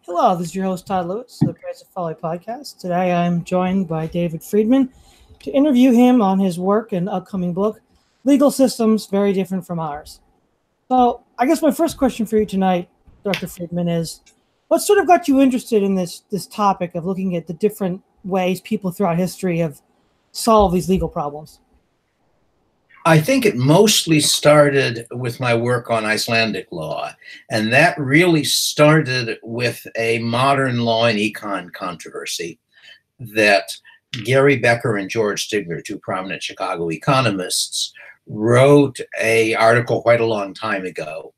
Hello, this is your host Todd Lewis of the Price of Folly podcast. Today I'm joined by David Friedman to interview him on his work and upcoming book, Legal Systems Very Different from Ours. So I guess my first question for you tonight, Dr. Friedman, is what sort of got you interested in this topic of looking at the different ways people throughout history have solved these legal problems? I think it mostly started with my work on Icelandic law, and that really started with a modern law and econ controversy that Gary Becker and George Stigler, two prominent Chicago economists, wrote an article quite a long time ago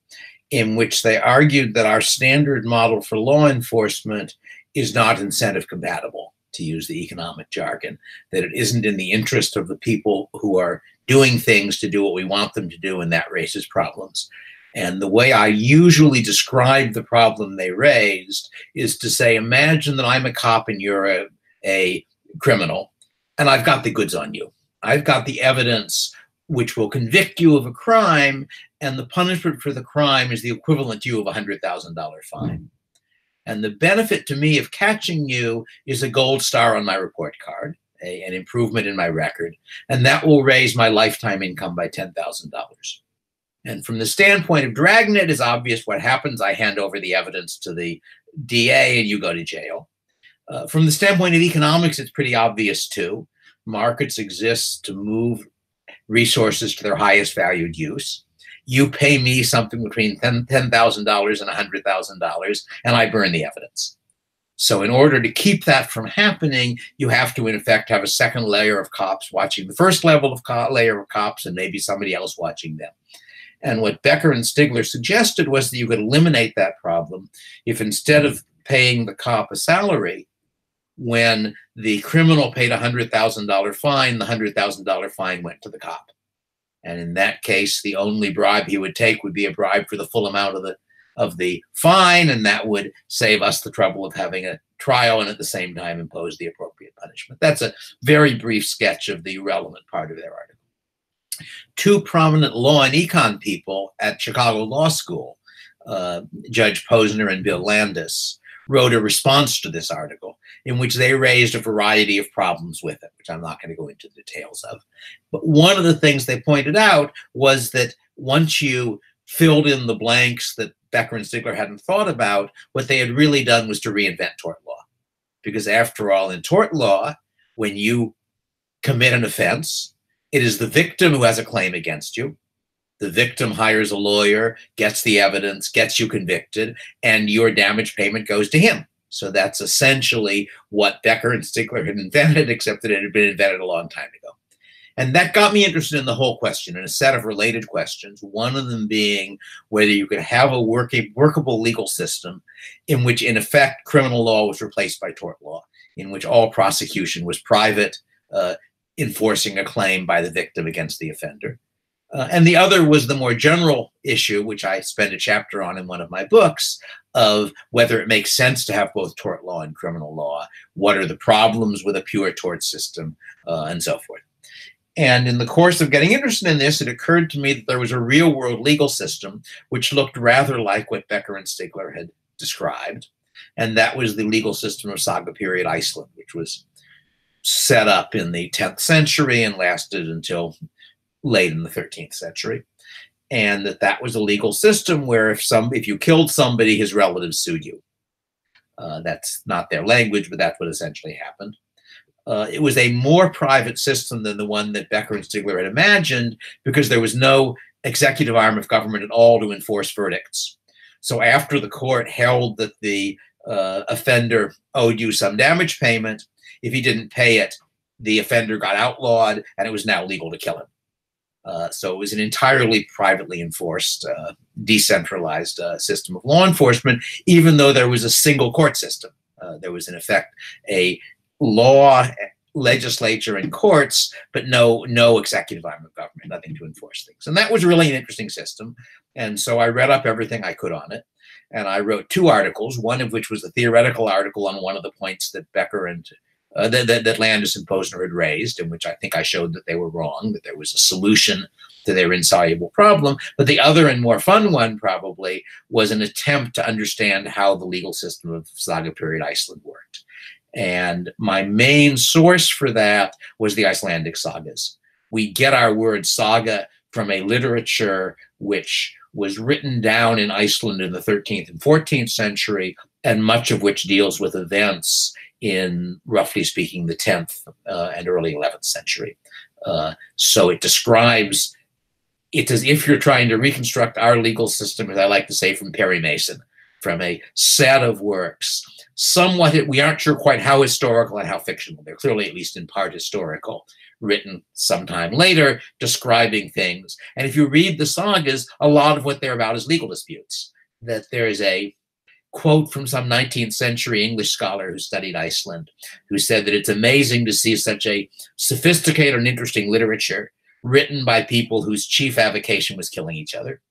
in which they argued that our standard model for law enforcement is not incentive compatible, to use the economic jargon, that it isn't in the interest of the people who are doing things to do what we want them to do, and that raises problems. And the way I usually describe the problem they raised is to say, imagine that I'm a cop and you're a criminal, and I've got the goods on you. I've got the evidence which will convict you of a crime, and the punishment for the crime is the equivalent to you of a $100,000 fine. And the benefit to me of catching you is a gold star on my report card, an improvement in my record, and that will raise my lifetime income by $10,000. And from the standpoint of Dragnet, it's obvious what happens. I hand over the evidence to the DA and you go to jail. From the standpoint of economics, it's pretty obvious too. Markets exist to move resources to their highest valued use. You pay me something between $10,000 and $100,000, and I burn the evidence. So in order to keep that from happening, you have to, in effect, have a second layer of cops watching the first level of layer of cops and maybe somebody else watching them. And what Becker and Stigler suggested was that you could eliminate that problem if instead of paying the cop a salary, when the criminal paid a $100,000 fine, the $100,000 fine went to the cop. And in that case, the only bribe he would take would be a bribe for the full amount of the fine, and that would save us the trouble of having a trial and at the same time impose the appropriate punishment. That's a very brief sketch of the relevant part of their article. Two prominent law and econ people at Chicago Law School, Judge Posner and Bill Landis, wrote a response to this article in which they raised a variety of problems with it, which I'm not going to go into the details of. But one of the things they pointed out was that once you filled in the blanks that Becker and Stigler hadn't thought about, what they had really done was to reinvent tort law. Because after all, in tort law, when you commit an offense, it is the victim who has a claim against you. The victim hires a lawyer, gets the evidence, gets you convicted, and your damage payment goes to him. So that's essentially what Becker and Stigler had invented, except that it had been invented a long time ago. And that got me interested in the whole question and a set of related questions, one of them being whether you could have a workable legal system in which, in effect, criminal law was replaced by tort law, in which all prosecution was private, enforcing a claim by the victim against the offender. And the other was the more general issue, which I spend a chapter on in one of my books, of whether it makes sense to have both tort law and criminal law. What are the problems with a pure tort system, and so forth. And in the course of getting interested in this, it occurred to me that there was a real-world legal system which looked rather like what Becker and Stigler had described, and that was the legal system of Saga period Iceland, which was set up in the 10th century and lasted until late in the 13th century, and that was a legal system where if you killed somebody, his relatives sued you. That's not their language, but that's what essentially happened. It was a more private system than the one that Becker and Stigler had imagined, because there was no executive arm of government at all to enforce verdicts. So after the court held that the offender owed you some damage payment, if he didn't pay it, the offender got outlawed, and it was now legal to kill him. So it was an entirely privately enforced, decentralized system of law enforcement, even though there was a single court system. There was, in effect, a law, legislature, and courts, but no executive arm of government, nothing to enforce things. And that was really an interesting system. And so I read up everything I could on it. And I wrote two articles, one of which was a theoretical article on one of the points that Becker and that Landis and Posner had raised, in which I think I showed that they were wrong, that there was a solution to their insoluble problem. But the other and more fun one probably was an attempt to understand how the legal system of Saga period Iceland worked. And my main source for that was the Icelandic sagas. We get our word saga from a literature which was written down in Iceland in the 13th and 14th century, and much of which deals with events in, roughly speaking, the 10th and early 11th century. So it describes, it's as if you're trying to reconstruct our legal system, as I like to say, from Perry Mason, from a set of works. Somewhat, we aren't sure quite how historical and how fictional. They're clearly at least in part historical, written sometime later, describing things. And if you read the sagas, a lot of what they're about is legal disputes. That there is a quote from some 19th century English scholar who studied Iceland, who said that it's amazing to see such a sophisticated and interesting literature written by people whose chief avocation was killing each other.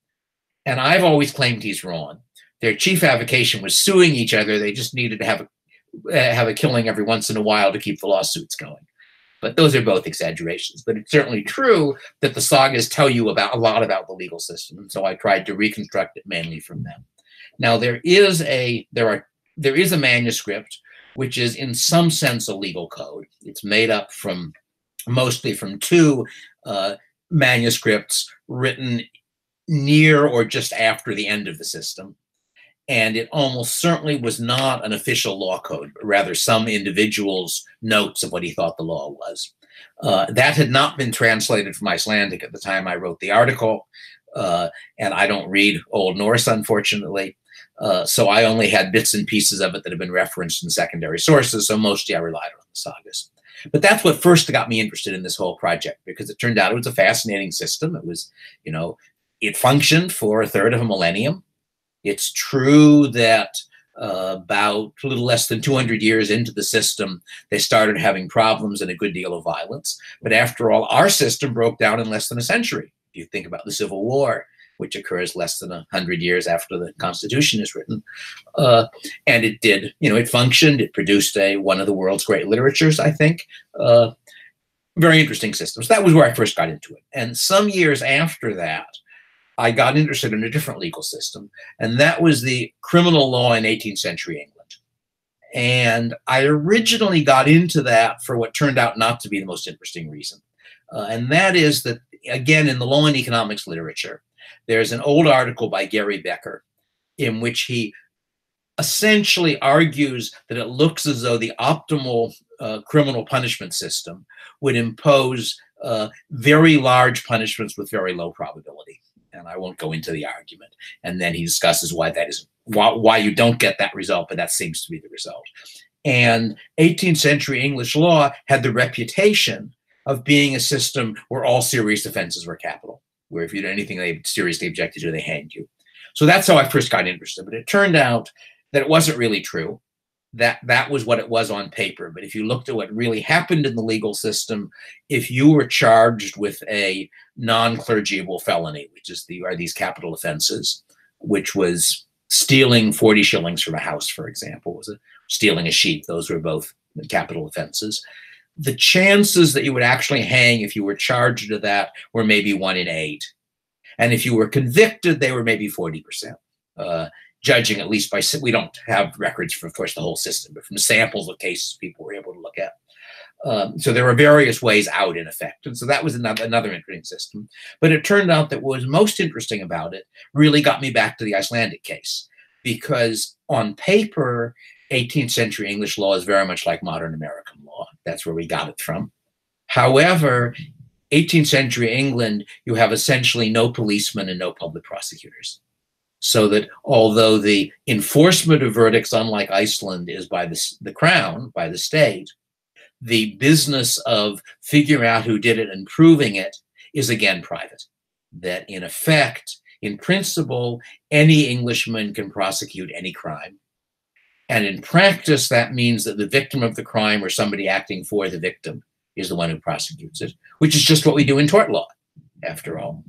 And I've always claimed he's wrong. Their chief avocation was suing each other. They just needed to have a killing every once in a while to keep the lawsuits going. But those are both exaggerations. But it's certainly true that the sagas tell you a lot about the legal system. And so I tried to reconstruct it mainly from them. Now there is a manuscript which is in some sense a legal code. It's made up mostly from two manuscripts written near or just after the end of the system. And it almost certainly was not an official law code, but rather some individual's notes of what he thought the law was. That had not been translated from Icelandic at the time I wrote the article, and I don't read Old Norse, unfortunately. So I only had bits and pieces of it that have been referenced in secondary sources, so mostly I relied on the sagas. But that's what first got me interested in this whole project, because it turned out it was a fascinating system. It was, it functioned for a third of a millennium. It's true that about a little less than 200 years into the system, they started having problems and a good deal of violence. But after all, our system broke down in less than a century. If you think about the Civil War, which occurs less than 100 years after the Constitution is written. And it did, it functioned. It produced one of the world's great literatures, I think. Very interesting systems. That was where I first got into it. And some years after that, I got interested in a different legal system, and that was the criminal law in 18th century England. And I originally got into that for what turned out not to be the most interesting reason. And that is that, again, in the law and economics literature, there's an old article by Gary Becker in which he essentially argues that it looks as though the optimal criminal punishment system would impose very large punishments with very low probability. And I won't go into the argument. And then he discusses why that is, why you don't get that result, but that seems to be the result. And 18th century English law had the reputation of being a system where all serious offenses were capital, where if you did anything they seriously objected to, they hanged you. So that's how I first got interested. But it turned out that it wasn't really true. That was what it was on paper. But if you looked at what really happened in the legal system, if you were charged with a non-clergyable felony, which are these capital offenses, which was stealing 40 shillings from a house, for example, stealing a sheep, those were both capital offenses. The chances that you would actually hang if you were charged with that were maybe 1 in 8. And if you were convicted, they were maybe 40%. Judging at least by, we don't have records for, of course, the whole system, but from samples of cases people were able to look at. So there were various ways out, in effect. And so that was another interesting system. But it turned out that what was most interesting about it really got me back to the Icelandic case, because on paper, 18th century English law is very much like modern American law. That's where we got it from. However, 18th century England, you have essentially no policemen and no public prosecutors. So that although the enforcement of verdicts, unlike Iceland, is by the crown, by the state, the business of figuring out who did it and proving it is again private. That in effect, in principle, any Englishman can prosecute any crime. And in practice, that means that the victim of the crime or somebody acting for the victim is the one who prosecutes it, which is just what we do in tort law, after all.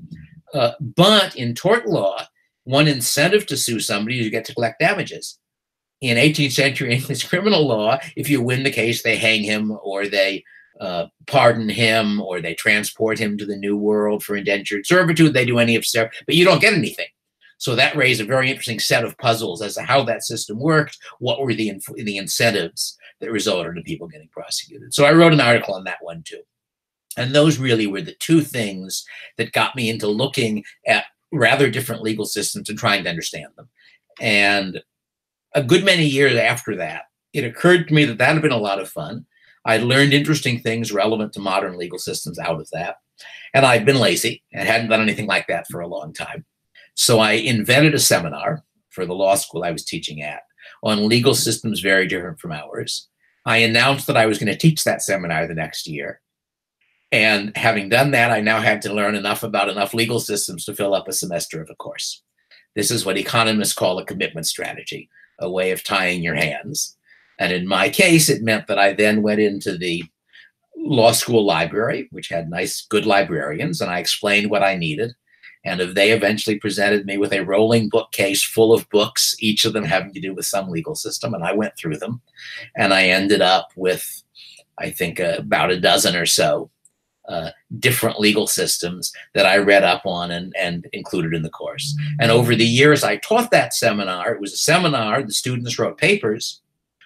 But in tort law, one incentive to sue somebody is you get to collect damages. in 18th century English criminal law, if you win the case, they hang him, or they pardon him, or they transport him to the New World for indentured servitude. They do any of stuff, but you don't get anything. So that raised a very interesting set of puzzles as to how that system worked. What were the incentives that resulted in people getting prosecuted? So I wrote an article on that one too. And those really were the two things that got me into looking at rather different legal systems and trying to understand them. And a good many years after that, it occurred to me that that had been a lot of fun. I'd learned interesting things relevant to modern legal systems out of that. And I'd been lazy and hadn't done anything like that for a long time. So I invented a seminar for the law school I was teaching at on legal systems very different from ours. I announced that I was going to teach that seminar the next year. And having done that, I now had to learn enough about enough legal systems to fill up a semester of a course. This is what economists call a commitment strategy, a way of tying your hands. And in my case, it meant that I then went into the law school library, which had nice, good librarians, and I explained what I needed. And if they eventually presented me with a rolling bookcase full of books, each of them having to do with some legal system, and I went through them. And I ended up with, I think, about a dozen or so different legal systems that I read up on and included in the course. And over the years, I taught that seminar. It was a seminar. The students wrote papers.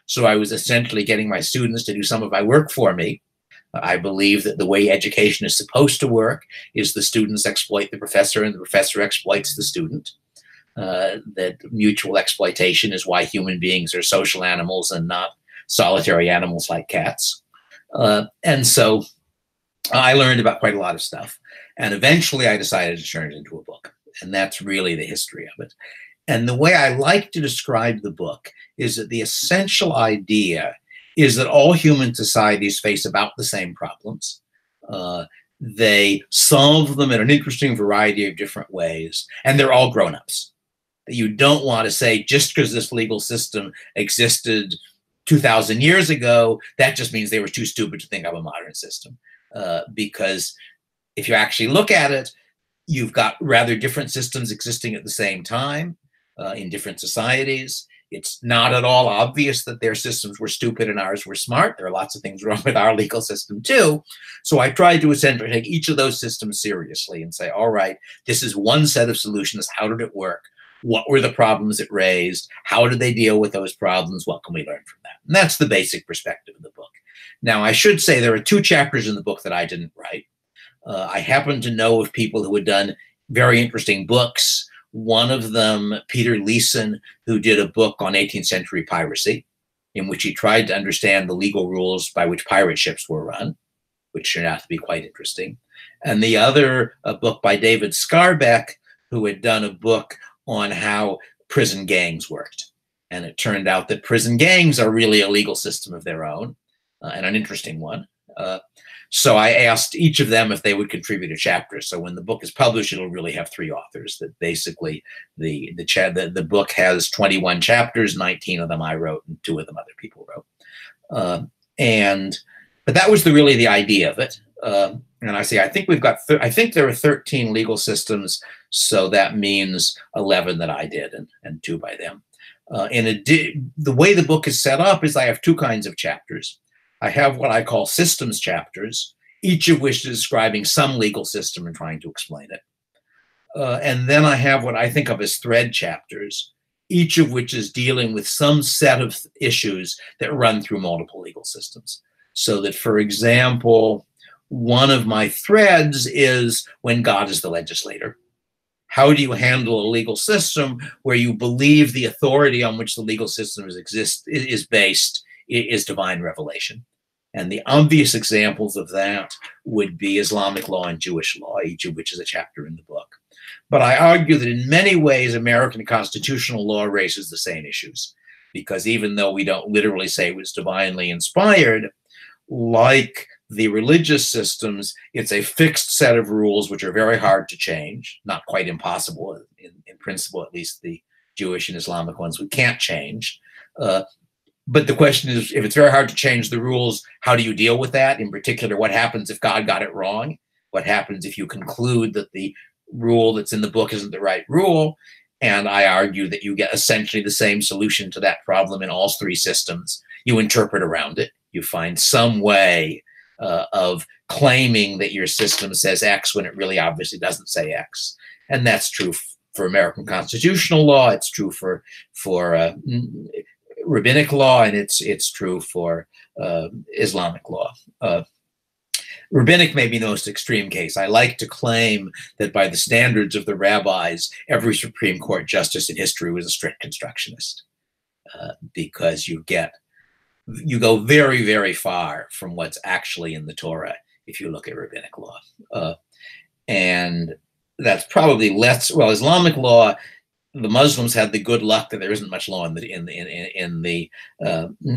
So I was essentially getting my students to do some of my work for me. I believe that the way education is supposed to work is the students exploit the professor and the professor exploits the student. That mutual exploitation is why human beings are social animals and not solitary animals like cats. And so I learned about quite a lot of stuff. And eventually I decided to turn it into a book. And that's really the history of it. And the way I like to describe the book is that the essential idea is that all human societies face about the same problems. They solve them in an interesting variety of different ways, and they're all grown-ups. You don't want to say, just because this legal system existed 2,000 years ago, that just means they were too stupid to think of a modern system. Because if you actually look at it, you've got rather different systems existing at the same time in different societies. It's not at all obvious that their systems were stupid and ours were smart. There are lots of things wrong with our legal system too. So I tried to essentially take each of those systems seriously and say, all right, this is one set of solutions. How did it work? What were the problems it raised? How did they deal with those problems? What can we learn from that? And that's the basic perspective of the book. Now, I should say there are 2 chapters in the book that I didn't write. I happen to know of people who had done very interesting books. One of them, Peter Leeson, who did a book on 18th century piracy, in which he tried to understand the legal rules by which pirate ships were run, which turned out to be quite interesting. And the other, a book by David Scarbeck, who had done a book on how prison gangs worked. And it turned out that prison gangs are really a legal system of their own, and an interesting one. So I asked each of them if they would contribute a chapter. So when the book is published, it'll really have 3 authors. That basically the book has 21 chapters, 19 of them I wrote, and 2 of them other people wrote. But that was really the idea of it. And I say, I think we've got, I think there are 13 legal systems. So that means 11 that I did and 2 by them. The way the book is set up is I have 2 kinds of chapters. I have what I call systems chapters, each of which is describing some legal system and trying to explain it. And then I have what I think of as thread chapters, each of which is dealing with some set of issues that run through multiple legal systems. So that, for example, one of my threads is when God is the legislator. How do you handle a legal system where you believe the authority on which the legal system is based is divine revelation? And the obvious examples of that would be Islamic law and Jewish law, each of which is a chapter in the book. But I argue that in many ways, American constitutional law raises the same issues, because even though we don't literally say it was divinely inspired, like the religious systems, it's a fixed set of rules which are very hard to change, not quite impossible in principle, at least the Jewish and Islamic ones we can't change. But the question is, if it's very hard to change the rules, how do you deal with that? In particular, what happens if God got it wrong? What happens if you conclude that the rule that's in the book isn't the right rule? And I argue that you get essentially the same solution to that problem in all three systems. You interpret around it. You find some way of claiming that your system says X when it really obviously doesn't say X. And that's true for American constitutional law. It's true for rabbinic law, and it's true for Islamic law. Rabbinic may be the most extreme case. I like to claim that by the standards of the rabbis, every Supreme Court justice in history was a strict constructionist, because you go very, very far from what's actually in the Torah if you look at rabbinic law. And that's probably less, well, Islamic law, the Muslims had the good luck that there isn't much law in the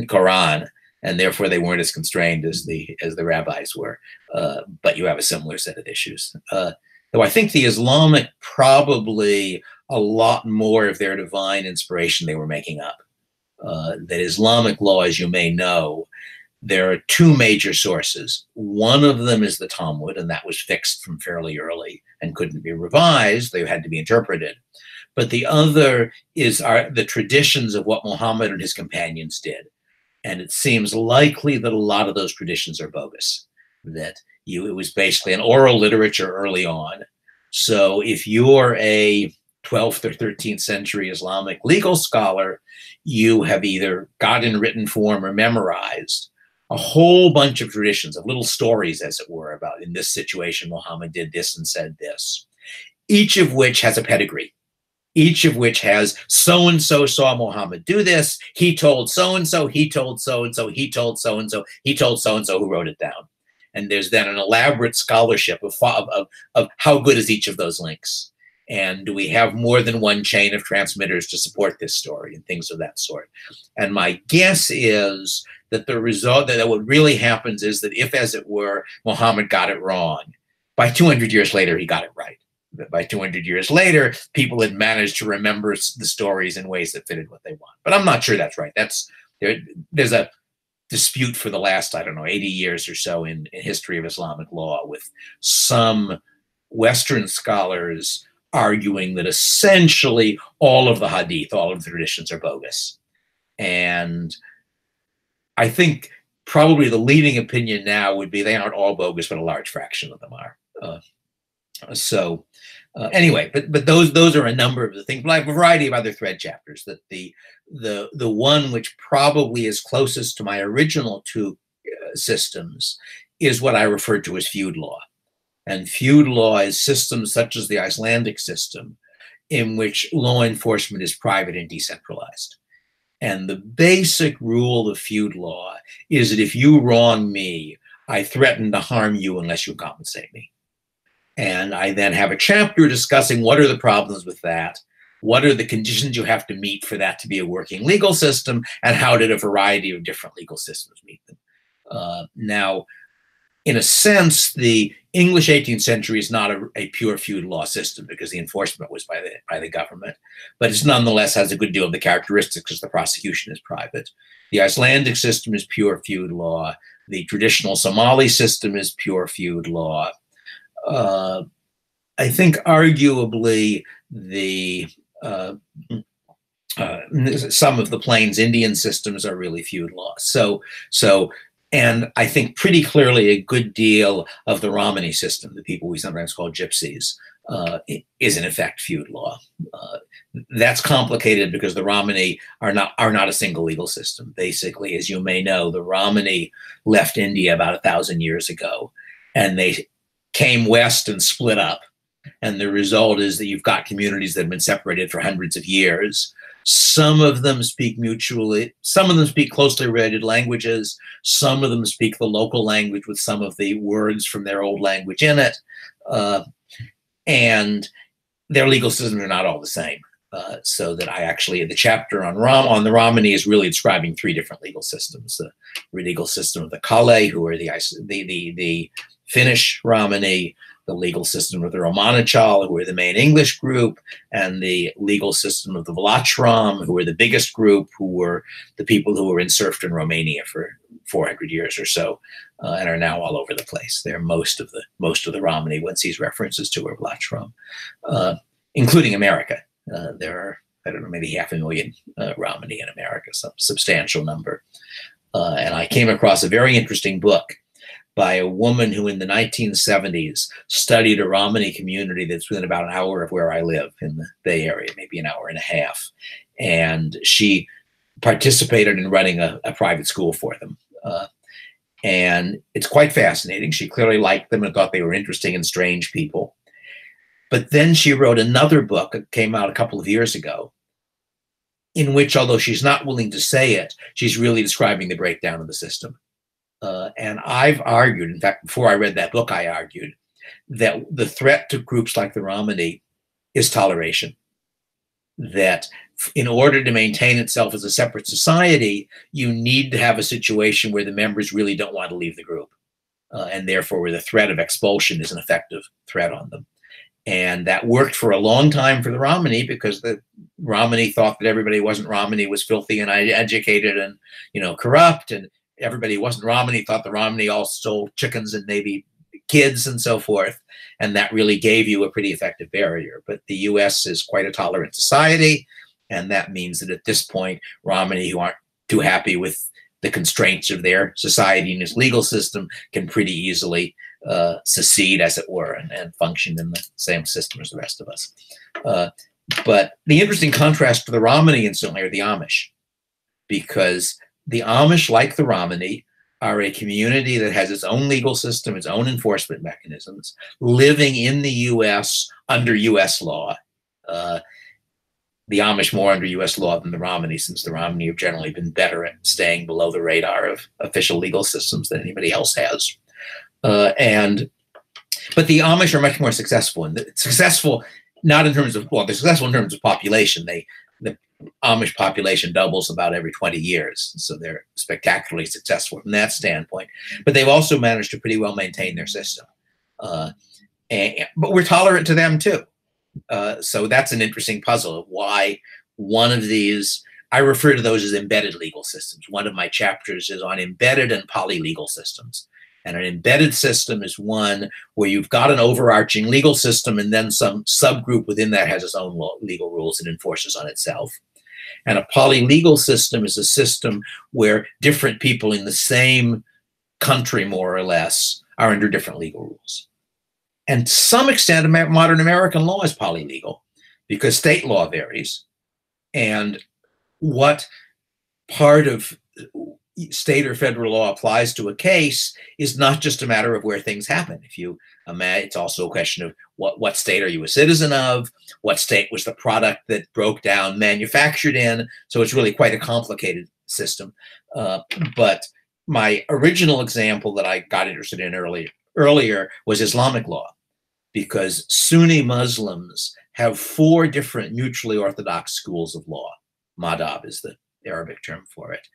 Quran, and therefore they weren't as constrained as the rabbis were. But you have a similar set of issues. Though I think the Islamic probably a lot more of their divine inspiration they were making up. That Islamic law, as you may know, there are two major sources. One of them is the Talmud, and that was fixed from fairly early and couldn't be revised. They had to be interpreted. But the other are the traditions of what Muhammad and his companions did. And it seems likely that a lot of those traditions are bogus, that it was basically an oral literature early on. So if you're a 12th or 13th century Islamic legal scholar, you have either got in written form or memorized a whole bunch of traditions, of little stories, as it were, about in this situation, Muhammad did this and said this, each of which has a pedigree. Each of which has so-and-so saw Muhammad do this, he told so-and-so, he told so-and-so, he told so-and-so, he told so-and-so who wrote it down. And there's then an elaborate scholarship of how good is each of those links. And do we have more than one chain of transmitters to support this story and things of that sort. And my guess is that the result, that what really happens is that if, as it were, Muhammad got it wrong, by 200 years later, he got it right. That by 200 years later, people had managed to remember the stories in ways that fitted what they want. But I'm not sure that's right. There's a dispute for the last, I don't know, 80 years or so in history of Islamic law, with some Western scholars arguing that essentially all of the hadith, all of the traditions are bogus. And I think probably the leading opinion now would be they aren't all bogus, but a large fraction of them are. Anyway, but those are a number of the things. But I have a variety of other thread chapters. That the one which probably is closest to my original two systems is what I referred to as feud law. And feud law is systems such as the Icelandic system, in which law enforcement is private and decentralized. And the basic rule of feud law is that if you wrong me, I threaten to harm you unless you compensate me. And I then have a chapter discussing what are the problems with that, what are the conditions you have to meet for that to be a working legal system, and how did a variety of different legal systems meet them. Now, in a sense, the English 18th century is not a pure feud law system because the enforcement was by the government, but it nonetheless has a good deal of the characteristics because the prosecution is private. The Icelandic system is pure feud law. The traditional Somali system is pure feud law. I think arguably some of the Plains Indian systems are really feud law. And I think pretty clearly a good deal of the Romani system, the people we sometimes call gypsies, is in effect feud law. That's complicated because the Romani are not a single legal system. Basically, as you may know, the Romani left India about 1,000 years ago, and they came west and split up. And the result is that you've got communities that have been separated for hundreds of years. Some of them speak mutually, some of them speak closely related languages, some of them speak the local language with some of the words from their old language in it. And their legal systems are not all the same. So that I actually, the chapter on the Romani is really describing three different legal systems. The legal system of the Kale, who are the Finnish Romani, the legal system of the Romanichal, who are the main English group, and the legal system of the Vlachram, who are the biggest group, who were the people who were in serfdom in Romania for 400 years or so, and are now all over the place. They're most of the Romani one sees references to are Vlachram, including America. There are, I don't know, maybe 500,000 Romani in America, some substantial number. And I came across a very interesting book by a woman who in the 1970s studied a Romani community that's within about an hour of where I live in the Bay Area, maybe an hour and a half. And she participated in running a private school for them. And it's quite fascinating. She clearly liked them and thought they were interesting and strange people. But then she wrote another book that came out a couple of years ago, in which, although she's not willing to say it, she's really describing the breakdown of the system. And I've argued, in fact, before I read that book, I argued that the threat to groups like the Romani is toleration. That in order to maintain itself as a separate society, you need to have a situation where the members really don't want to leave the group. And therefore, where the threat of expulsion is an effective threat on them. And that worked for a long time for the Romani, because the Romani thought that everybody who wasn't Romani was filthy and uneducated and, corrupt, and everybody who wasn't Romani thought the Romani all stole chickens and maybe kids and so forth. And that really gave you a pretty effective barrier. But the US is quite a tolerant society. And that means that at this point, Romani who aren't too happy with the constraints of their society and its legal system can pretty easily secede, as it were, and function in the same system as the rest of us. But the interesting contrast to the Romani instantly are the Amish, because the Amish, like the Romani, are a community that has its own legal system, its own enforcement mechanisms, living in the US under US law. The Amish more under US law than the Romani, since the Romani have generally been better at staying below the radar of official legal systems than anybody else has. But the Amish are much more successful, and successful not in terms of, well, they're successful in terms of population. The Amish population doubles about every 20 years, so they're spectacularly successful from that standpoint. But they've also managed to pretty well maintain their system. But we're tolerant to them too. So that's an interesting puzzle of why one of these, I refer to those as embedded legal systems. One of my chapters is on embedded and poly-legal systems. And an embedded system is one where you've got an overarching legal system, and then some subgroup within that has its own legal rules it enforces on itself. And a poly-legal system is a system where different people in the same country, more or less, are under different legal rules. And to some extent, modern American law is poly-legal because state law varies. And what part of state or federal law applies to a case is not just a matter of where things happen. It's also a question of what state are you a citizen of, what state was the product that broke down manufactured in. So it's really quite a complicated system. But my original example that I got interested in earlier was Islamic law, because Sunni Muslims have 4 different mutually orthodox schools of law. Madhab is the Arabic term for it.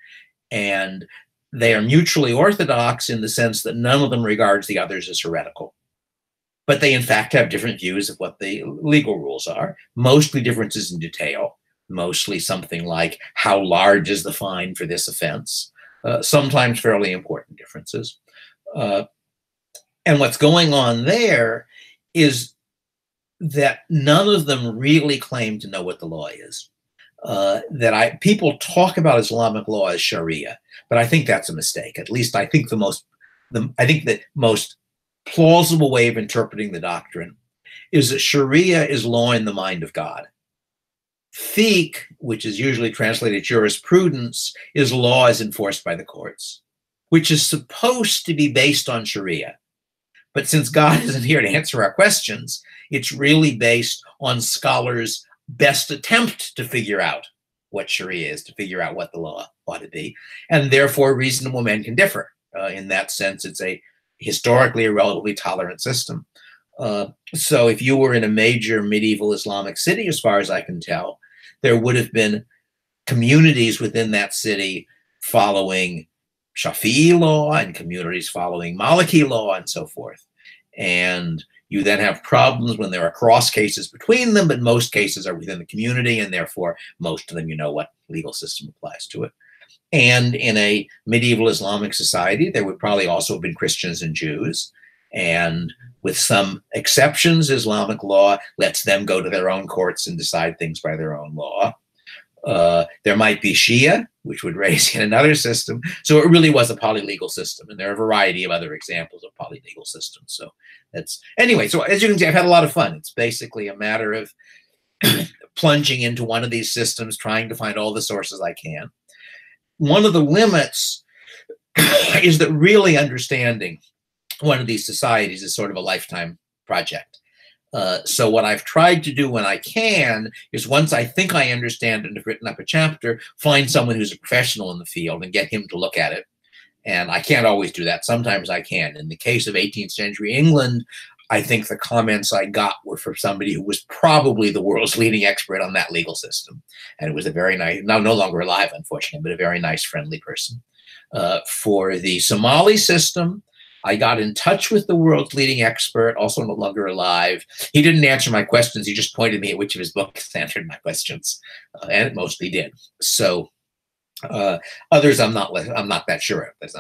And they are mutually orthodox in the sense that none of them regards the others as heretical. But they, in fact, have different views of what the legal rules are, mostly differences in detail, mostly something like how large is the fine for this offense, sometimes fairly important differences. And what's going on there is that none of them really claim to know what the law is. People talk about Islamic law as Sharia, but I think that's a mistake. At least I think the most plausible way of interpreting the doctrine is that Sharia is law in the mind of God. Fiqh, which is usually translated jurisprudence, is law as enforced by the courts, which is supposed to be based on Sharia. But since God isn't here to answer our questions, it's really based on scholars' best attempt to figure out what Sharia is, to figure out what the law ought to be. And therefore, reasonable men can differ. In that sense, it's historically a relatively tolerant system. So if you were in a major medieval Islamic city, as far as I can tell, there would have been communities within that city following Shafi'i law and communities following Maliki law and so forth. And you then have problems when there are cross cases between them, but most cases are within the community, and therefore most of them, you know what legal system applies to it. And in a medieval Islamic society, there would probably also have been Christians and Jews. And With some exceptions, Islamic law lets them go to their own courts and decide things by their own law. There might be Shia, which would raise yet another system. So it really was a polylegal system. And there are a variety of other examples of polylegal systems. So that's, anyway, so as you can see, I've had a lot of fun. It's basically a matter of plunging into one of these systems, trying to find all the sources I can. One of the limits is that really understanding one of these societies is sort of a lifetime project. So what I've tried to do when I can is, once I think I understand and have written up a chapter, find someone who's a professional in the field and get him to look at it. And I can't always do that. Sometimes I can. In the case of 18th century England, I think the comments I got were from somebody who was probably the world's leading expert on that legal system. And it was a very nice, now no longer alive, unfortunately, but a very nice, friendly person. For the Somali system, I got in touch with the world's leading expert, also no longer alive. He didn't answer my questions. He just pointed me at which of his books answered my questions, and it mostly did. So others, I'm not that sure of, because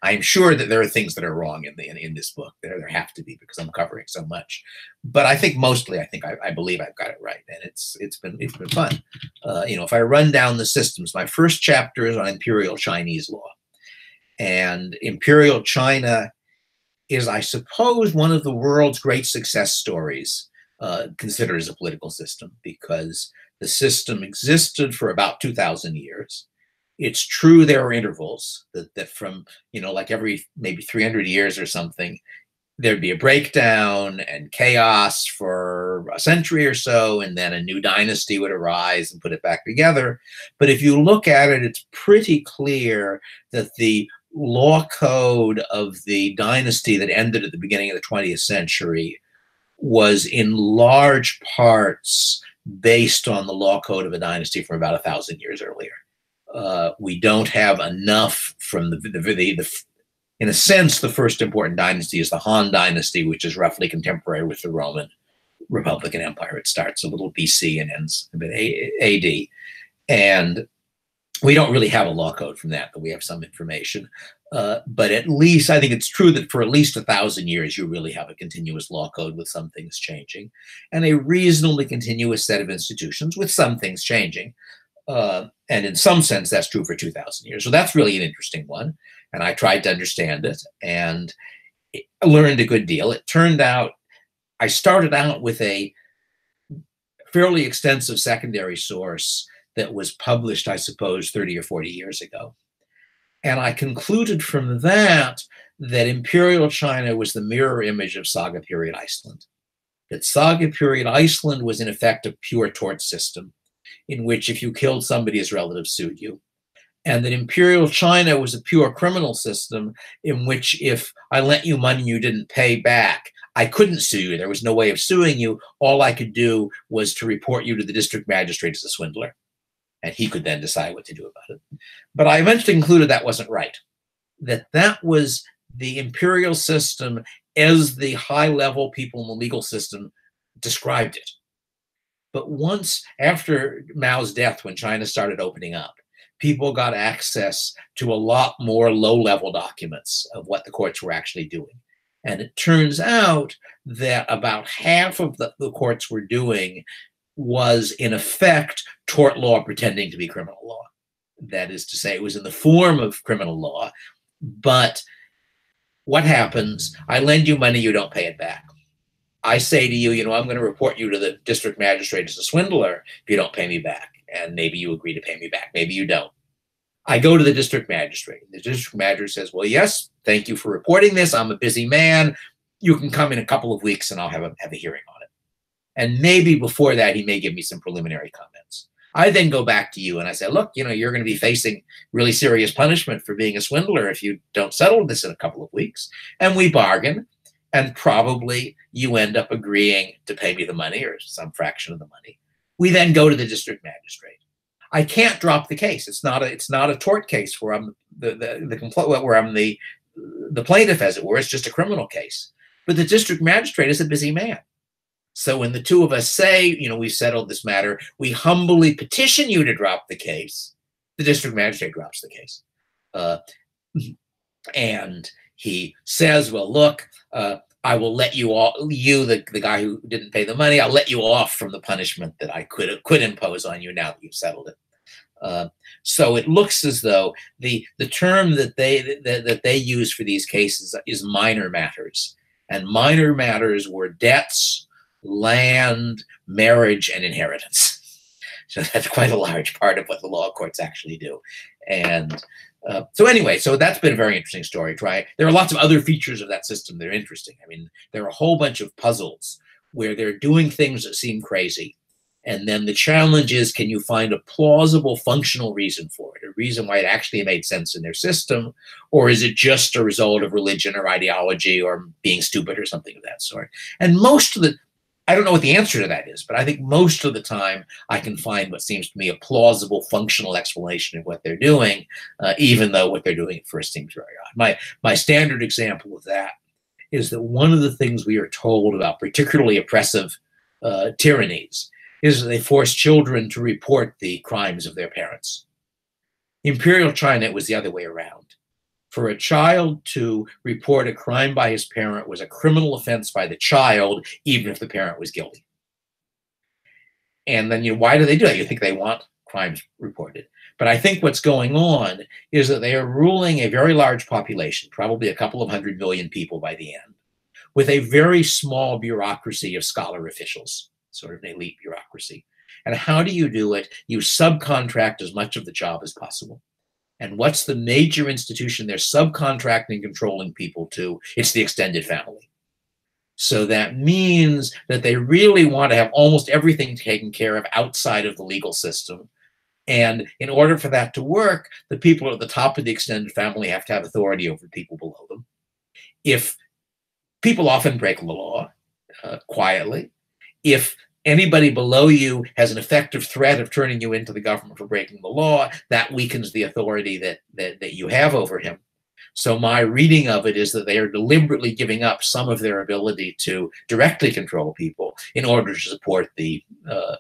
I'm sure that there are things that are wrong in this book. There have to be, because I'm covering so much. But I think mostly, I believe I've got it right, and it's been fun. If I run down the systems, my first chapter is on Imperial Chinese law, and Imperial China is, I suppose, one of the world's great success stories, considered as a political system, because the system existed for about 2,000 years. It's true there are intervals that from, like every maybe 300 years or something, there'd be a breakdown and chaos for a century or so, and then a new dynasty would arise and put it back together. But if you look at it, it's pretty clear that the law code of the dynasty that ended at the beginning of the 20th century was in large parts based on the law code of a dynasty from about 1,000 years earlier. We don't have enough from in a sense, the first important dynasty is the Han dynasty, which is roughly contemporary with the Roman Republican Empire. It starts a little BC and ends a bit AD. And we don't really have a law code from that, but we have some information. But at least, I think it's true that for at least 1,000 years, you really have a continuous law code with some things changing, and a reasonably continuous set of institutions with some things changing. And in some sense, that's true for 2,000 years. So that's really an interesting one. And I tried to understand it and learned a good deal. It turned out, I started out with a fairly extensive secondary source that was published, I suppose, 30 or 40 years ago. And I concluded from that Imperial China was the mirror image of Saga period Iceland. That Saga period Iceland was in effect a pure tort system, in which if you killed somebody, his relatives sued you. And that Imperial China was a pure criminal system, in which if I lent you money you didn't pay back, I couldn't sue you. There was no way of suing you. All I could do was to report you to the district magistrate as a swindler, and he could then decide what to do about it. But I eventually concluded that wasn't right, that was the imperial system as the high-level people in the legal system described it. But once, after Mao's death, when China started opening up, people got access to a lot more low-level documents of what the courts were actually doing. And it turns out that about half of the courts were doing was, in effect, tort law pretending to be criminal law. That is to say, it was in the form of criminal law. But what happens? I lend you money, you don't pay it back. I say to you, I'm going to report you to the district magistrate as a swindler if you don't pay me back. And maybe you agree to pay me back. Maybe you don't. I go to the district magistrate. The district magistrate says, well, yes, thank you for reporting this. I'm a busy man. You can come in a couple of weeks and I'll have a hearing on it. And maybe before that, he may give me some preliminary comments. I then go back to you and I say, look, you're going to be facing really serious punishment for being a swindler if you don't settle this in a couple of weeks. And we bargain. And probably you end up agreeing to pay me the money or some fraction of the money. We then go to the district magistrate. I can't drop the case. It's not a tort case where I'm where I'm the plaintiff, as it were. It's just a criminal case. But the district magistrate is a busy man. So when the two of us say, we've settled this matter, we humbly petition you to drop the case. The district magistrate drops the case. And he says, well, look, I will let you all, the guy who didn't pay the money, I'll let you off from the punishment that I could impose on you now that you've settled it. So it looks as though the term that they use for these cases is minor matters, and minor matters were debts, land, marriage, and inheritance. So that's quite a large part of what the law courts actually do. And so anyway, so that's been a very interesting story. There are lots of other features of that system that are interesting. I mean, there are a whole bunch of puzzles where they're doing things that seem crazy. And then the challenge is, can you find a plausible functional reason for it, a reason why it actually made sense in their system? Or is it just a result of religion or ideology or being stupid or something of that sort? And most of the, I don't know what the answer to that is, but I think most of the time I can find what seems to me a plausible functional explanation of what they're doing, even though what they're doing at first seems very odd. My standard example of that is that one of the things we are told about particularly oppressive tyrannies is that they force children to report the crimes of their parents. Imperial China, it was the other way around. For a child to report a crime by his parent was a criminal offense by the child, even if the parent was guilty. And then, why do they do that? You think they want crimes reported. But I think what's going on is that they are ruling a very large population, probably a couple of 100 million people by the end, with a very small bureaucracy of scholar officials, sort of an elite bureaucracy. And how do you do it? You subcontract as much of the job as possible. And what's the major institution they're subcontracting and controlling people to? It's the extended family. So that means that they really want to have almost everything taken care of outside of the legal system. And in order for that to work, the people at the top of the extended family have to have authority over people below them. If people often break the law quietly, if anybody below you has an effective threat of turning you into the government for breaking the law, that weakens the authority that you have over him. So my reading of it is that they are deliberately giving up some of their ability to directly control people in order to support the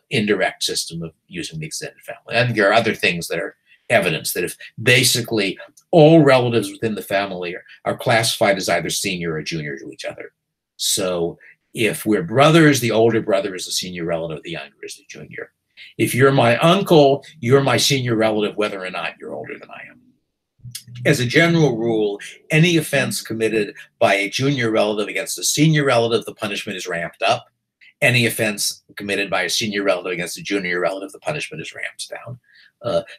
indirect system of using the extended family. I think there are other things that are evidence that if basically all relatives within the family are classified as either senior or junior to each other. So if we're brothers, the older brother is the senior relative, the younger is the junior. If you're my uncle, you're my senior relative, whether or not you're older than I am. As a general rule, any offense committed by a junior relative against a senior relative, the punishment is ramped up. Any offense committed by a senior relative against a junior relative, the punishment is ramped down.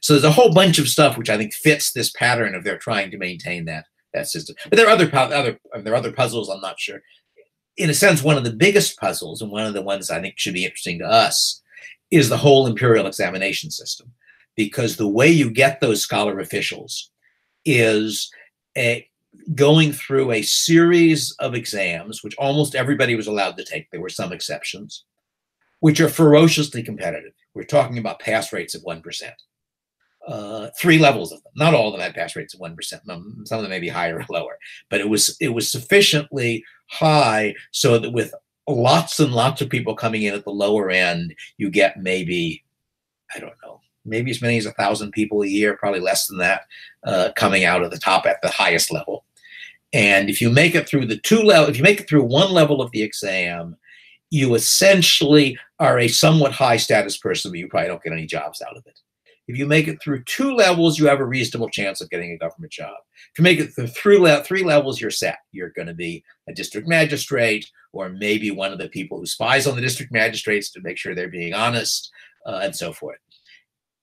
So there's a whole bunch of stuff which I think fits this pattern of they're trying to maintain that system. But there are other puzzles, I'm not sure. In a sense, one of the biggest puzzles, and one of the ones I think should be interesting to us, is the whole imperial examination system. Because the way you get those scholar officials is going through a series of exams, which almost everybody was allowed to take. There were some exceptions, which are ferociously competitive. We're talking about pass rates of 1%. 3 levels of them. Not all of them had pass rates of 1%. Some of them may be higher or lower, but it was sufficiently high so that with lots and lots of people coming in at the lower end, you get maybe, I don't know, maybe as many as 1,000 people a year, probably less than that, coming out of the top at the highest level. And if you make it through if you make it through one level of the exam, you essentially are a somewhat high status person, but you probably don't get any jobs out of it. If you make it through 2 levels, you have a reasonable chance of getting a government job. If you make it through 3 levels, you're set. You're going to be a district magistrate, or maybe one of the people who spies on the district magistrates to make sure they're being honest, and so forth.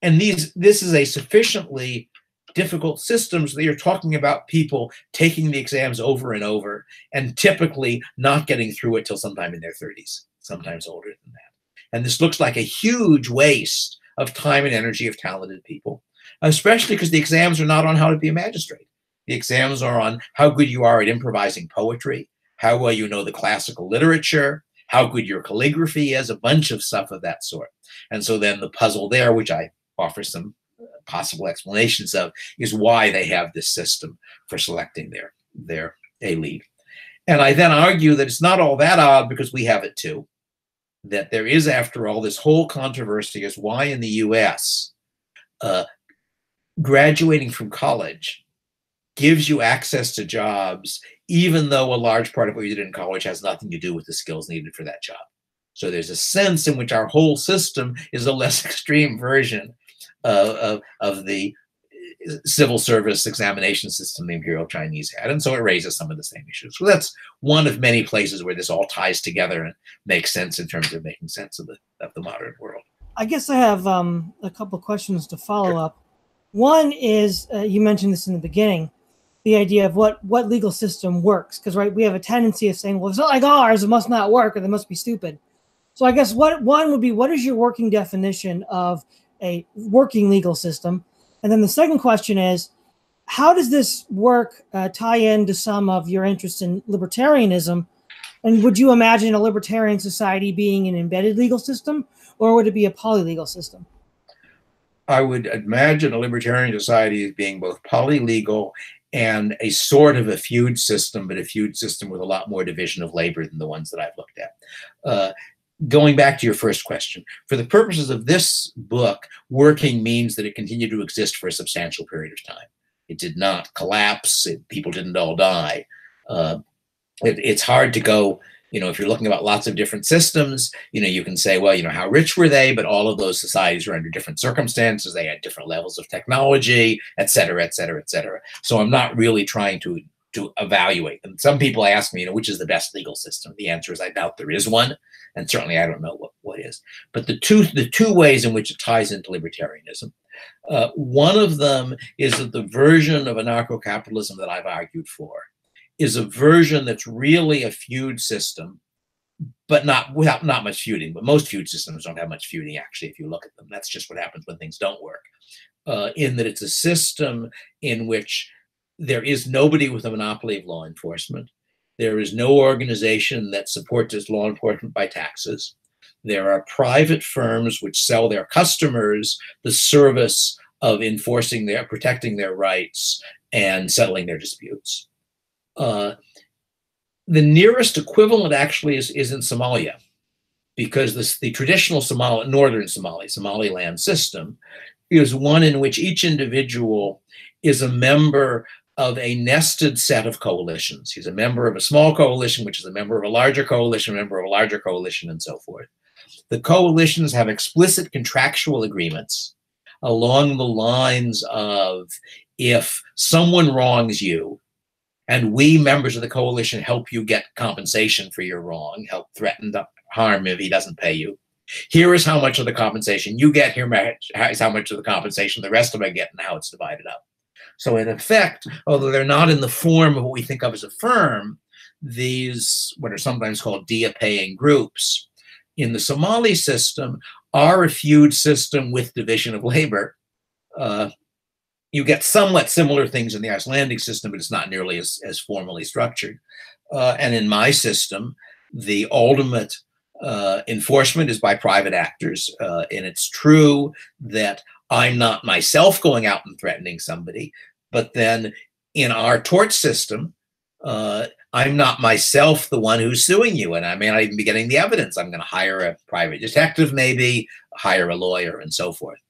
And this is a sufficiently difficult system so that you're talking about people taking the exams over and over and typically not getting through it till sometime in their 30s, sometimes older than that. And this looks like a huge waste of time and energy of talented people, especially because the exams are not on how to be a magistrate. The exams are on how good you are at improvising poetry, how well you know the classical literature, how good your calligraphy is, a bunch of stuff of that sort. And so then the puzzle there, which I offer some possible explanations of, is why they have this system for selecting their elite. And I then argue that it's not all that odd because we have it too. That there is, after all, this whole controversy as why in the US, graduating from college gives you access to jobs, even though a large part of what you did in college has nothing to do with the skills needed for that job. So there's a sense in which our whole system is a less extreme version of the civil service examination system the Imperial Chinese had. And so it raises some of the same issues. So that's one of many places where this all ties together and makes sense in terms of making sense of the modern world. I guess I have a couple of questions to follow up. One is, you mentioned this in the beginning, the idea of what legal system works. Because, right, we have a tendency of saying, well, it's not like ours, it must not work, or they must be stupid. So I guess one would be, what is your working definition of a working legal system? And then the second question is, how does this work tie into some of your interest in libertarianism? And would you imagine a libertarian society being an embedded legal system, or would it be a poly-legal system? I would imagine a libertarian society as being both poly-legal and a sort of a feud system, but a feud system with a lot more division of labor than the ones that I've looked at. Going back to your first question, for the purposes of this book, working means that it continued to exist for a substantial period of time. It did not collapse. People didn't all die. It's hard to go, if you're looking at lots of different systems, you can say, well, how rich were they? But all of those societies were under different circumstances. They had different levels of technology, et cetera, et cetera, et cetera. So I'm not really trying to evaluate them. Some people ask me, which is the best legal system? The answer is I doubt there is one. And certainly I don't know what is. But the two ways in which it ties into libertarianism, one of them is that the version of anarcho-capitalism that I've argued for is a version that's really a feud system, but not much feuding. But most feud systems don't have much feuding, actually, if you look at them. That's just what happens when things don't work. In that it's a system in which there is nobody with a monopoly of law enforcement. There is no organization that supports its law enforcement by taxes. There are private firms which sell their customers the service of protecting their rights and settling their disputes. The nearest equivalent actually is in Somalia, because the traditional northern Somaliland system is one in which each individual is a member of a nested set of coalitions. He's a member of a small coalition, which is a member of a larger coalition, member of a larger coalition, and so forth. The coalitions have explicit contractual agreements along the lines of, if someone wrongs you, and we, members of the coalition, help you get compensation for your wrong, help threaten to harm him if he doesn't pay you, here is how much of the compensation you get, here is how much of the compensation the rest of us get, and how it's divided up. So in effect, although they're not in the form of what we think of as a firm, these, what are sometimes called dia-paying groups, in the Somali system are a feud system with division of labor. You get somewhat similar things in the Icelandic system, but it's not nearly as formally structured. And in my system, the ultimate enforcement is by private actors. And it's true that I'm not myself going out and threatening somebody, but then in our tort system, I'm not myself the one who's suing you, and I may not even be getting the evidence. I'm going to hire a private detective, maybe, hire a lawyer, and so forth.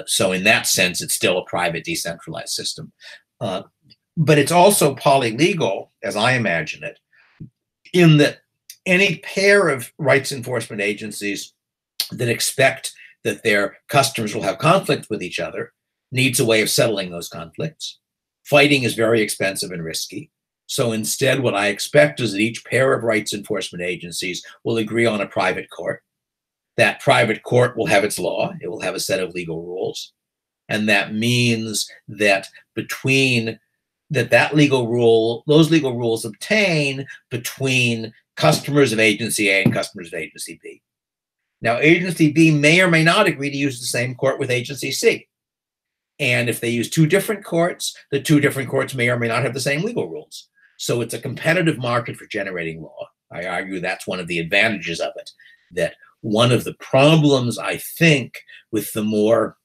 So in that sense, it's still a private, decentralized system. But it's also poly-legal, as I imagine it, in that any pair of rights enforcement agencies that expect that their customers will have conflict with each other needs a way of settling those conflicts. Fighting is very expensive and risky. So instead, what I expect is that each pair of rights enforcement agencies will agree on a private court. That private court will have its law. It will have a set of legal rules. And that means that those legal rules obtain between customers of agency A and customers of agency B. Now, agency B may or may not agree to use the same court with agency C. And if they use two different courts, the two different courts may or may not have the same legal rules. So it's a competitive market for generating law. I argue that's one of the advantages of it, that one of the problems, I think, with what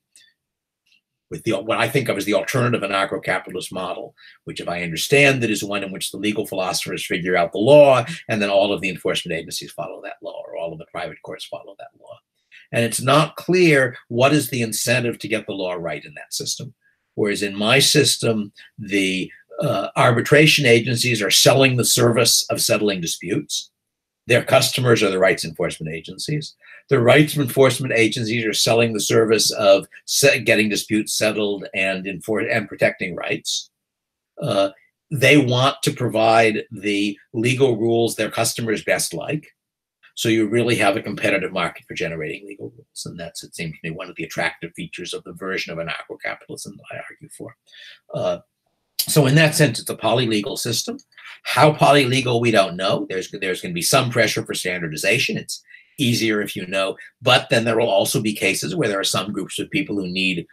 I think of as the alternative anarcho-capitalist model, which, if I understand it, is one in which the legal philosophers figure out the law, and then all of the enforcement agencies follow that law, or all of the private courts follow that law. And it's not clear what is the incentive to get the law right in that system. Whereas in my system, the Arbitration agencies are selling the service of settling disputes. Their customers are the rights enforcement agencies. The rights enforcement agencies are selling the service of getting disputes settled and protecting rights. They want to provide the legal rules their customers best like. So you really have a competitive market for generating legal rules. And that's, it seems to me, one of the attractive features of the version of anarcho-capitalism that I argue for. So in that sense, it's a polylegal system. How polylegal, we don't know. There's going to be some pressure for standardization. It's easier if you know. But then there will also be cases where there are some groups of people who need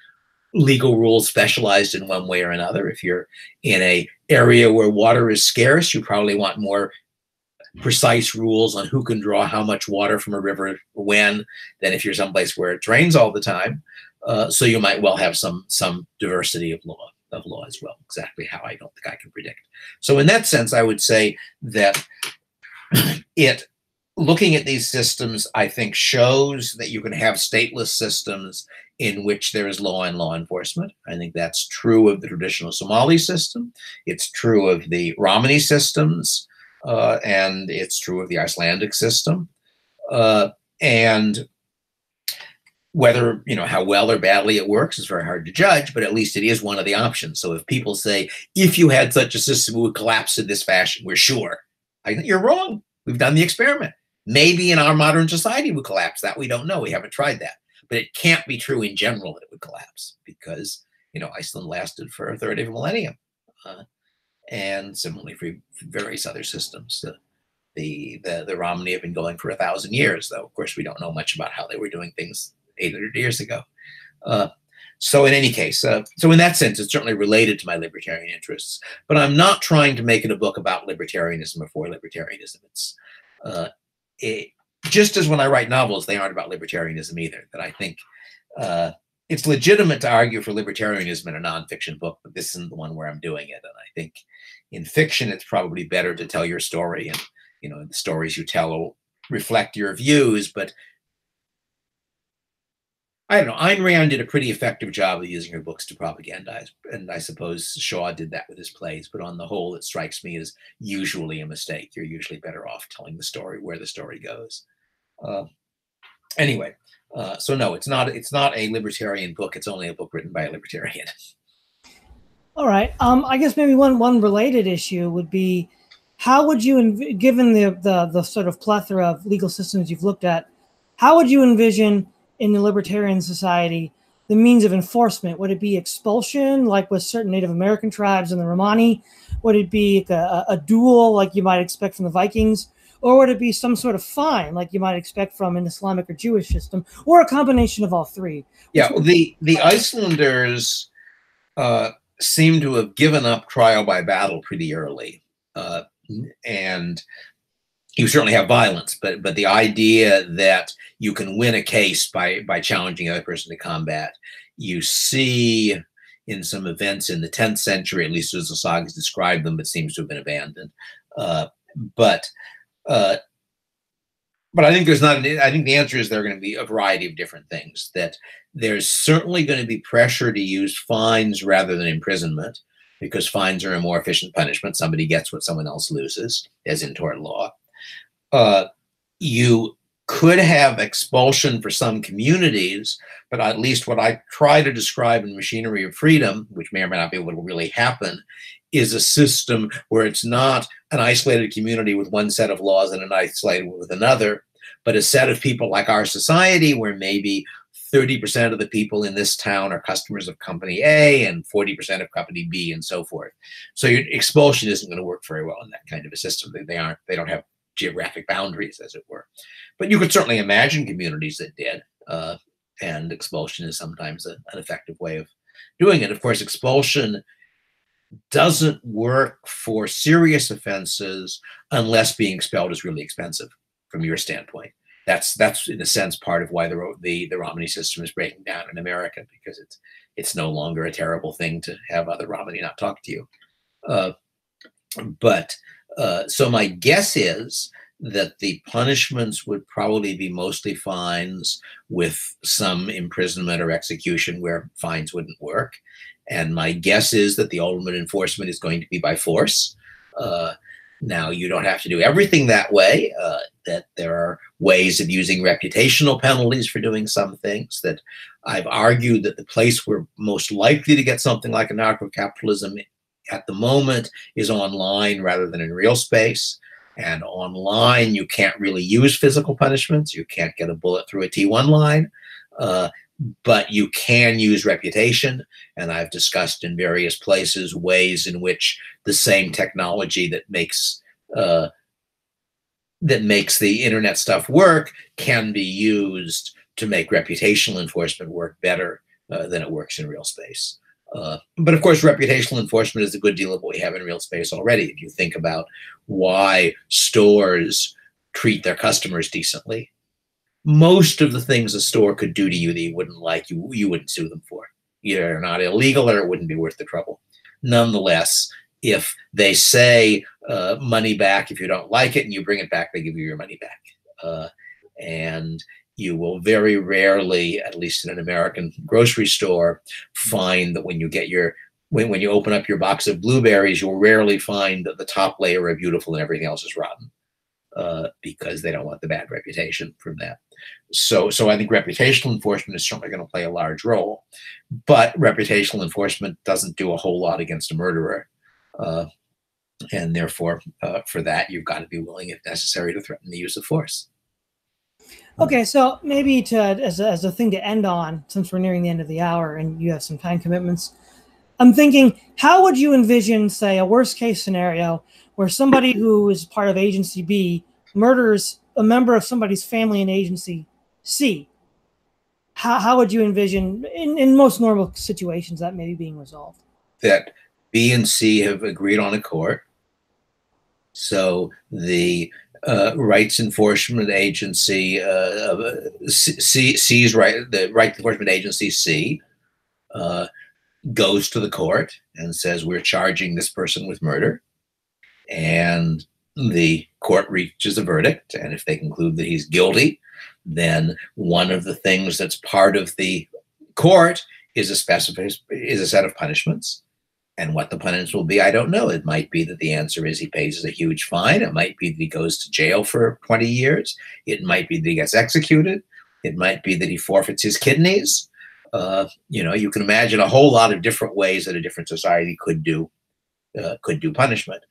legal rules specialized in one way or another. If you're in an area where water is scarce, you probably want more precise rules on who can draw how much water from a river when than if you're someplace where it rains all the time. So you might well have some diversity of law as well. Exactly how, I don't think I can predict. So in that sense, I would say that looking at these systems, I think, shows that you can have stateless systems in which there is law and law enforcement. I think that's true of the traditional Somali system. It's true of the Romani systems, and it's true of the Icelandic system. And whether, how well or badly it works is very hard to judge, but at least it is one of the options. So if people say, if you had such a system, it would collapse in this fashion, we're sure. I think you're wrong. We've done the experiment. Maybe in our modern society it would collapse. That we don't know. We haven't tried that. But it can't be true in general that it would collapse because, Iceland lasted for a third of a millennium. And similarly for various other systems. The Romani have been going for 1,000 years, though. Of course, we don't know much about how they were doing things 800 years ago. So in any case, so in that sense, it's certainly related to my libertarian interests. But I'm not trying to make it a book about libertarianism or for libertarianism. It's just as when I write novels, they aren't about libertarianism either. That I think it's legitimate to argue for libertarianism in a nonfiction book, but this isn't the one where I'm doing it. And I think in fiction, it's probably better to tell your story, and the stories you tell will reflect your views. But I don't know. Ayn Rand did a pretty effective job of using her books to propagandize, and I suppose Shaw did that with his plays. But on the whole, it strikes me as usually a mistake. You're usually better off telling the story where the story goes. Anyway, so no, it's not a libertarian book. It's only a book written by a libertarian. All right. I guess maybe one related issue would be, how would you, given the sort of plethora of legal systems you've looked at, how would you envision in the libertarian society the means of enforcement? Would it be expulsion, like with certain Native American tribes in the Romani? Would it be a duel, like you might expect from the Vikings? Or would it be some sort of fine, like you might expect from an Islamic or Jewish system, or a combination of all three? Yeah, the Icelanders seem to have given up trial by battle pretty early. And you certainly have violence, but the idea that you can win a case by challenging the other person to combat, you see in some events in the 10th century, at least as the sagas describe them, but seems to have been abandoned. But I think I think the answer is there are going to be a variety of different things. That there's certainly going to be pressure to use fines rather than imprisonment, because fines are a more efficient punishment. Somebody gets what someone else loses, as in tort law. You could have expulsion for some communities, but at least what I try to describe in Machinery of Freedom, which may or may not be able to really happen, is a system where it's not an isolated community with one set of laws and an isolated with another, but a set of people like our society where maybe 30% of the people in this town are customers of company A and 40% of company B and so forth. So your expulsion isn't going to work very well in that kind of a system. They don't have geographic boundaries, as it were. But you could certainly imagine communities that did, and expulsion is sometimes an effective way of doing it. Of course, expulsion doesn't work for serious offenses unless being expelled is really expensive from your standpoint. That's in a sense part of why the Romani system is breaking down in America, because it's no longer a terrible thing to have other Romani not talk to you. So my guess is that the punishments would probably be mostly fines with some imprisonment or execution where fines wouldn't work. And my guess is that the ultimate enforcement is going to be by force. Now, you don't have to do everything that way, that there are ways of using reputational penalties for doing some things, that I've argued that the place we're most likely to get something like anarcho-capitalism at the moment is online rather than in real space. And online, you can't really use physical punishments. You can't get a bullet through a T1 line, but you can use reputation. And I've discussed in various places ways in which the same technology that makes the internet stuff work can be used to make reputational enforcement work better than it works in real space. But of course, reputational enforcement is a good deal of what we have in real space already. If you think about why stores treat their customers decently, most of the things a store could do to you that you wouldn't like, you wouldn't sue them for. Either they're not illegal or it wouldn't be worth the trouble. Nonetheless, if they say money back if you don't like it and you bring it back, they give you your money back. And you will very rarely, at least in an American grocery store, find that when you get when you open up your box of blueberries, you'll rarely find that the top layer are beautiful and everything else is rotten, because they don't want the bad reputation from that. So I think reputational enforcement is certainly going to play a large role, but reputational enforcement doesn't do a whole lot against a murderer. And therefore, for that, you've got to be willing, if necessary, to threaten the use of force. Okay, so maybe as a thing to end on, since we're nearing the end of the hour and you have some time commitments, I'm thinking, how would you envision, say, a worst case scenario where somebody who is part of Agency B murders a member of somebody's family in Agency C? How would you envision, in most normal situations, that maybe being resolved? That B and C have agreed on a court. So the rights enforcement agency, C's right, the rights enforcement agency C goes to the court and says, we're charging this person with murder. And the court reaches a verdict. And if they conclude that he's guilty, then one of the things that's part of the court is a set of punishments. And what the punishments will be, I don't know. It might be that the answer is he pays a huge fine. It might be that he goes to jail for 20 years. It might be that he gets executed. It might be that he forfeits his kidneys. You can imagine a whole lot of different ways that a different society could do punishment.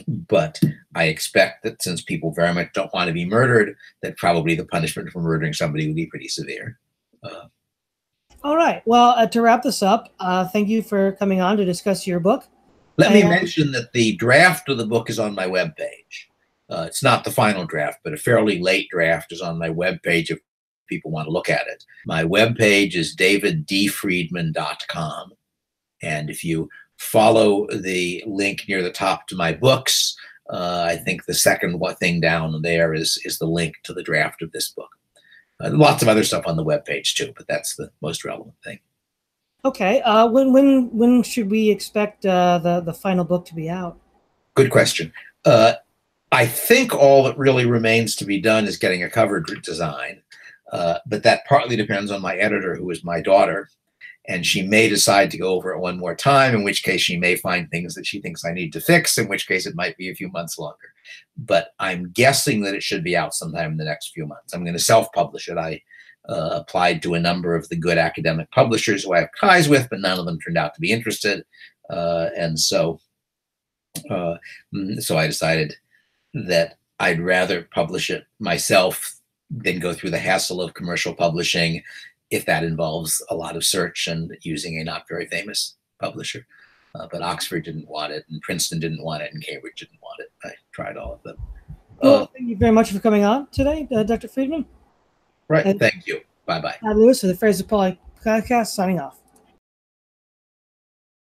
But I expect that since people very much don't want to be murdered, that probably the punishment for murdering somebody would be pretty severe. All right. Well, to wrap this up, thank you for coming on to discuss your book. Let me mention that the draft of the book is on my webpage. It's not the final draft, but a fairly late draft is on my webpage if people want to look at it. My webpage is daviddfriedman.com. And if you follow the link near the top to my books, I think the second thing down there is the link to the draft of this book. Lots of other stuff on the webpage too, but that's the most relevant thing. Okay. When should we expect the final book to be out? Good question. I think all that really remains to be done is getting a cover design, but that partly depends on my editor, who is my daughter, and she may decide to go over it one more time, in which case she may find things that she thinks I need to fix, in which case it might be a few months longer. But I'm guessing that it should be out sometime in the next few months. I'm going to self-publish it. I applied to a number of the good academic publishers who I have ties with, but none of them turned out to be interested. So I decided that I'd rather publish it myself than go through the hassle of commercial publishing, if that involves a lot of search and using a not very famous publisher. But Oxford didn't want it, and Princeton didn't want it, and Cambridge didn't want it. I tried all of them. Well, thank you very much for coming on today, Dr. Friedman. Right. Thank you. Bye-bye. Lewis of the Fraser Poly podcast, signing off.